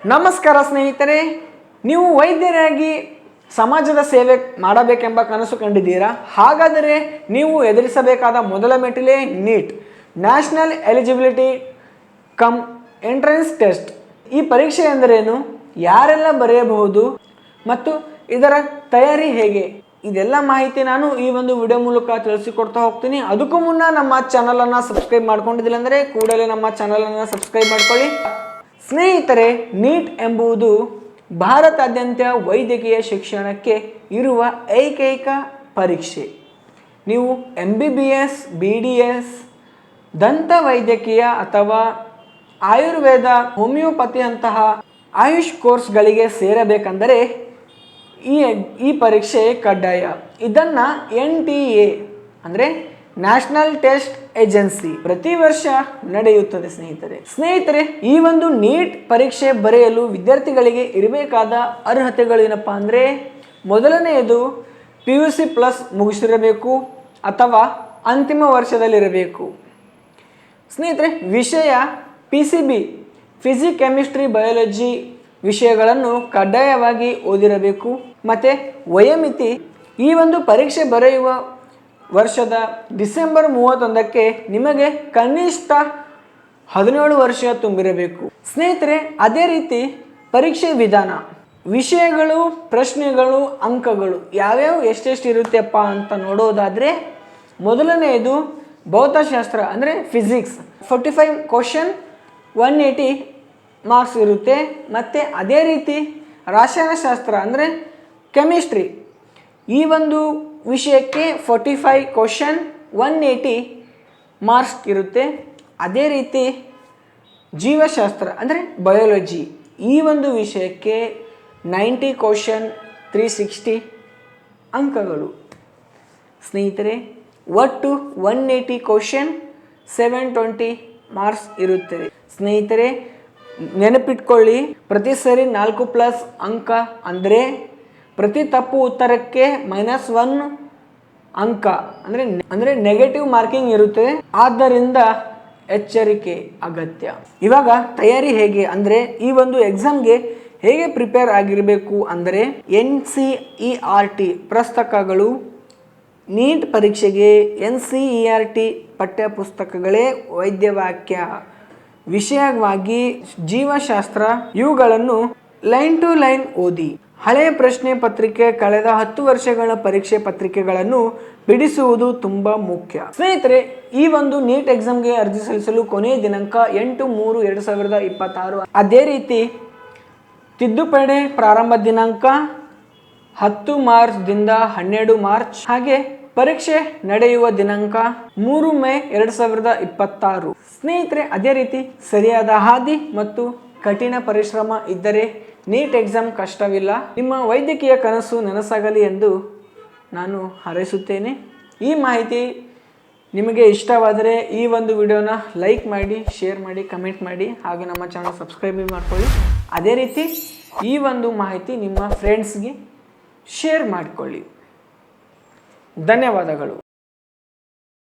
ನಮಸ್ಕಾರ ಸ್ನೇಹಿತರೆ, ನೀವು ವೈದ್ಯರಾಗಿ ಸಮಾಜದ ಸೇವೆ ಮಾಡಬೇಕೆಂಬ ಕನಸು ಕಂಡಿದ್ದೀರಾ? ಹಾಗಾದರೆ ನೀವು ಎದುರಿಸಬೇಕಾದ ಮೊದಲ ಮೆಟ್ಟಿಲೇ NEET, national eligibility cum entrance test. ಈ ಪರೀಕ್ಷೆ ಎಂದರೇನು, ಯಾರೆಲ್ಲ ಬರೆಯಬಹುದು ಮತ್ತು ಇದರ ತಯಾರಿ ಹೇಗೆ, ಇದೆಲ್ಲ ಮಾಹಿತಿ ನಾನು ಈ ಒಂದು ವಿಡಿಯೋ ಮೂಲಕ ತಿಳಿಸಿಕೊಡ್ತಾ ಹೋಗ್ತೀನಿ. ಅದಕ್ಕೂ ಮುನ್ನ ನಮ್ಮ ಚಾನಲನ್ನು ಸಬ್ಸ್ಕ್ರೈಬ್ ಮಾಡ್ಕೊಂಡಿದ್ದಿಲ್ಲ ಅಂದರೆ ಕೂಡಲೇ ನಮ್ಮ ಚಾನಲನ್ನು ಸಬ್ಸ್ಕ್ರೈಬ್ ಮಾಡ್ಕೊಳ್ಳಿ. ಸ್ನೇಹಿತರೆ, ನೀಟ್ ಎಂಬುದು ಭಾರತಾದ್ಯಂತ ವೈದ್ಯಕೀಯ ಶಿಕ್ಷಣಕ್ಕೆ ಇರುವ ಏಕೈಕ ಪರೀಕ್ಷೆ. ನೀವು MBBS, BDS, ದಂತ ವೈದ್ಯಕೀಯ ಅಥವಾ ಆಯುರ್ವೇದ, ಹೋಮಿಯೋಪತಿಯಂತಹ ಆಯುಷ್ ಕೋರ್ಸ್ಗಳಿಗೆ ಸೇರಬೇಕೆಂದರೆ ಈ ಪರೀಕ್ಷೆ ಕಡ್ಡಾಯ. ಇದನ್ನು NTA ಅಂದರೆ ನ್ಯಾಷನಲ್ ಟೆಸ್ಟ್ ಏಜೆನ್ಸಿ ಪ್ರತಿ ವರ್ಷ ನಡೆಯುತ್ತದೆ. ಸ್ನೇಹಿತರೆ, ಈ ಒಂದು ನೀಟ್ ಪರೀಕ್ಷೆ ಬರೆಯಲು ವಿದ್ಯಾರ್ಥಿಗಳಿಗೆ ಇರಬೇಕಾದ ಅರ್ಹತೆಗಳು ಏನಪ್ಪ ಅಂದರೆ, ಮೊದಲನೆಯದು PUC ಪ್ಲಸ್ ಮುಗಿಸಿರಬೇಕು ಅಥವಾ ಅಂತಿಮ ವರ್ಷದಲ್ಲಿರಬೇಕು. ಸ್ನೇಹಿತರೆ, ವಿಷಯ PCB ಫಿಸಿಕ್ಸ್, ಕೆಮಿಸ್ಟ್ರಿ, ಬಯಾಲಜಿ ವಿಷಯಗಳನ್ನು ಕಡ್ಡಾಯವಾಗಿ ಓದಿರಬೇಕು. ಮತ್ತು ವಯೋಮಿತಿ, ಈ ಒಂದು ಪರೀಕ್ಷೆ ಬರೆಯುವ ವರ್ಷದ ಡಿಸೆಂಬರ್ 31ಕ್ಕೆ ನಿಮಗೆ ಕನಿಷ್ಠ 17 ವರ್ಷ ತುಂಬಿರಬೇಕು. ಸ್ನೇಹಿತರೆ, ಅದೇ ರೀತಿ ಪರೀಕ್ಷೆ ವಿಧಾನ, ವಿಷಯಗಳು, ಪ್ರಶ್ನೆಗಳು, ಅಂಕಗಳು ಯಾವ್ಯಾವ ಎಷ್ಟೆಷ್ಟು ಇರುತ್ತೆಪ್ಪ ಅಂತ ನೋಡೋದಾದರೆ, ಮೊದಲನೆಯದು ಭೌತಶಾಸ್ತ್ರ ಅಂದರೆ ಫಿಸಿಕ್ಸ್, 45 ಕ್ವಶನ್, 180 ಮಾರ್ಕ್ಸ್ ಇರುತ್ತೆ. ಮತ್ತು ಅದೇ ರೀತಿ ರಸಾಯನಶಾಸ್ತ್ರ ಅಂದರೆ ಕೆಮಿಸ್ಟ್ರಿ, ಈ ಒಂದು ವಿಷಯಕ್ಕೆ 45 ಕ್ವಶನ್, 180 ಮಾರ್ಕ್ಸ್ ಇರುತ್ತೆ. ಅದೇ ರೀತಿ ಜೀವಶಾಸ್ತ್ರ ಅಂದರೆ ಬಯಾಲಜಿ, ಈ ಒಂದು ವಿಷಯಕ್ಕೆ 90 ಕ್ವಶನ್, 360 ಅಂಕಗಳು. ಸ್ನೇಹಿತರೆ, ಒಟ್ಟು 180 ಕ್ವಶನ್, 720 ಮಾರ್ಕ್ಸ್ ಇರುತ್ತದೆ. ಸ್ನೇಹಿತರೆ, ನೆನಪಿಟ್ಕೊಳ್ಳಿ, ಪ್ರತಿ ಸರಿ 4+ ಅಂಕ ಅಂದರೆ ಪ್ರತಿ ತಪ್ಪು ಉತ್ತರಕ್ಕೆ -1 ಅಂಕ ಅಂದರೆ ನೆಗೆಟಿವ್ ಮಾರ್ಕಿಂಗ್ ಇರುತ್ತೆ. ಆದ್ದರಿಂದ ಎಚ್ಚರಿಕೆ ಅಗತ್ಯ. ಇವಾಗ ತಯಾರಿ ಹೇಗೆ ಅಂದರೆ, ಈ ಒಂದು ಎಕ್ಸಾಮ್ಗೆ ಹೇಗೆ ಪ್ರಿಪೇರ್ ಆಗಿರಬೇಕು ಅಂದರೆ, NCERT ಪುಸ್ತಕಗಳು, ನೀಟ್ ಪರೀಕ್ಷೆಗೆ NCERT ಪಠ್ಯಪುಸ್ತಕಗಳೇ ವೈದ್ಯವಾಕ್ಯ ವಿಷಯವಾಗಿ ಜೀವಶಾಸ್ತ್ರ ಇವುಗಳನ್ನು ಲೈನ್ ಟು ಲೈನ್ ಓದಿ. ಹಳೆಯ ಪ್ರಶ್ನೆ ಪತ್ರಿಕೆ, ಕಳೆದ 10 ವರ್ಷಗಳ ಪರೀಕ್ಷೆ ಪತ್ರಿಕೆಗಳನ್ನು ಬಿಡಿಸುವುದು ತುಂಬ ಮುಖ್ಯ. ಸ್ನೇಹಿತರೆ, ಈ ಒಂದು ನೀಟ್ ಎಕ್ಸಾಮ್ಗೆ ಅರ್ಜಿ ಸಲ್ಲಿಸಲು ಕೊನೆಯ ದಿನಾಂಕ 8/3/2026. ಅದೇ ರೀತಿ ತಿದ್ದುಪಡಿ ಪ್ರಾರಂಭ ದಿನಾಂಕ 10 ಮಾರ್ಚ್ದಿಂದ 12 ಮಾರ್ಚ್. ಹಾಗೆ ಪರೀಕ್ಷೆ ನಡೆಯುವ ದಿನಾಂಕ 3 ಮೇ 2026. ಸ್ನೇಹಿತರೆ, ಅದೇ ರೀತಿ ಸರಿಯಾದ ಹಾದಿ ಮತ್ತು ಕಠಿಣ ಪರಿಶ್ರಮ ಇದ್ದರೆ ನೀಟ್ ಎಕ್ಸಾಮ್ ಕಷ್ಟವಿಲ್ಲ. ನಿಮ್ಮ ವೈದ್ಯಕೀಯ ಕನಸು ನನಸಾಗಲಿ ಎಂದು ನಾನು ಹಾರೈಸುತ್ತೇನೆ. ಈ ಮಾಹಿತಿ ನಿಮಗೆ ಇಷ್ಟವಾದರೆ ಈ ಒಂದು ವಿಡಿಯೋನ ಲೈಕ್ ಮಾಡಿ, ಶೇರ್ ಮಾಡಿ, ಕಮೆಂಟ್ ಮಾಡಿ, ಹಾಗೆ ನಮ್ಮ ಚಾನಲ್ ಸಬ್ಸ್ಕ್ರೈಬ್ ಮಾಡ್ಕೊಳ್ಳಿ. ಅದೇ ರೀತಿ ಈ ಒಂದು ಮಾಹಿತಿ ನಿಮ್ಮ ಫ್ರೆಂಡ್ಸ್ಗೆ ಶೇರ್ ಮಾಡಿಕೊಳ್ಳಿ. ಧನ್ಯವಾದಗಳು.